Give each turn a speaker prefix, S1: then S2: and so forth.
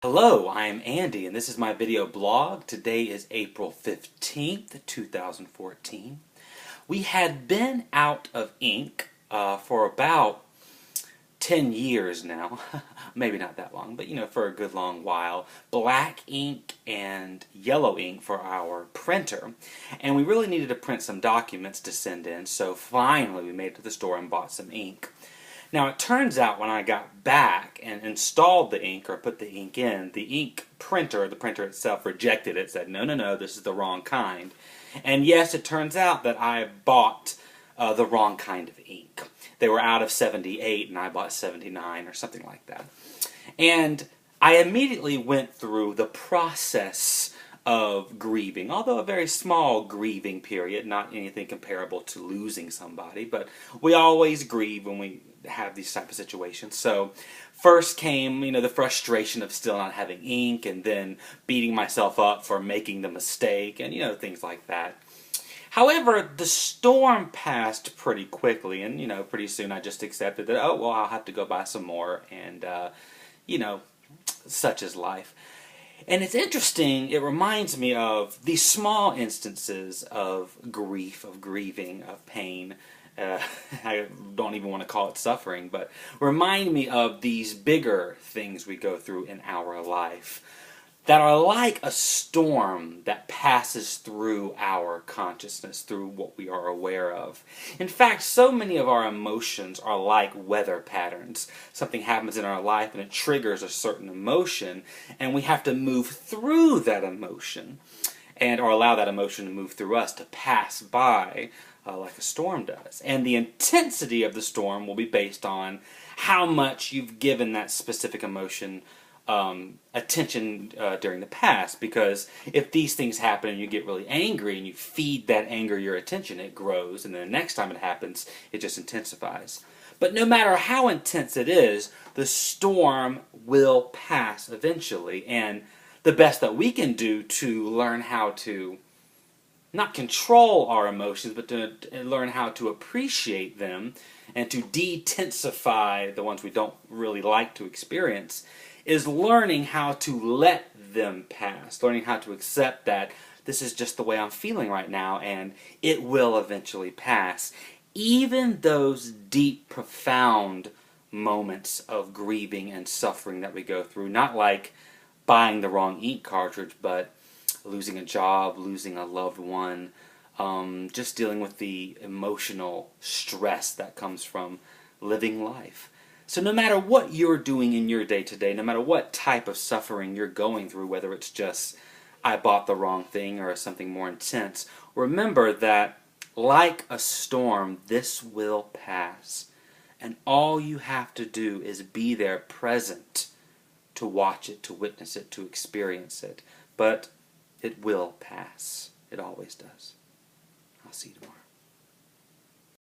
S1: Hello, I am Andy and this is my video blog. Today is April 15th, 2014. We had been out of ink for about 10 years now. Maybe not that long, but for a good long while. Black ink and yellow ink for our printer. And we really needed to print some documents to send in, so finally we made it to the store and bought some ink. Now it turns out when I got back and installed the ink, or put the ink in, the ink printer, the printer itself, rejected it, said no, this is the wrong kind. And yes, it turns out that I bought the wrong kind of ink. They were out of 78 and I bought 79 or something like that. And I immediately went through the process of grieving, although a very small grieving period, not anything comparable to losing somebody, but we always grieve when we have these type of situations. So first came, the frustration of still not having ink, and then beating myself up for making the mistake, and things like that. However, the storm passed pretty quickly, and pretty soon I just accepted that, oh well, I'll have to go buy some more, and such is life. And it's interesting, it reminds me of these small instances of grief, of grieving, of pain. I don't even want to call it suffering, but remind me of these bigger things we go through in our life that are like a storm that passes through our consciousness, through what we are aware of. In fact, so many of our emotions are like weather patterns. Something happens in our life and it triggers a certain emotion, and we have to move through that emotion, or allow that emotion to move through us, to pass by like a storm does. And the intensity of the storm will be based on how much you've given that specific emotion attention during the past. Because if these things happen and you get really angry and you feed that anger your attention, it grows, and then the next time it happens, it just intensifies. But no matter how intense it is, the storm will pass eventually, and the best that we can do to learn how to not control our emotions, but to learn how to appreciate them and to de-intensify the ones we don't really like to experience, is learning how to let them pass, learning how to accept that this is just the way I'm feeling right now and it will eventually pass. Even those deep, profound moments of grieving and suffering that we go through, not like buying the wrong ink cartridge, but losing a job, losing a loved one, just dealing with the emotional stress that comes from living life. So no matter what you're doing in your day-to-day, no matter what type of suffering you're going through, whether it's just, I bought the wrong thing, or something more intense, remember that, like a storm, this will pass. And all you have to do is be there present to watch it, to witness it, to experience it. But it will pass. It always does. I'll see you tomorrow.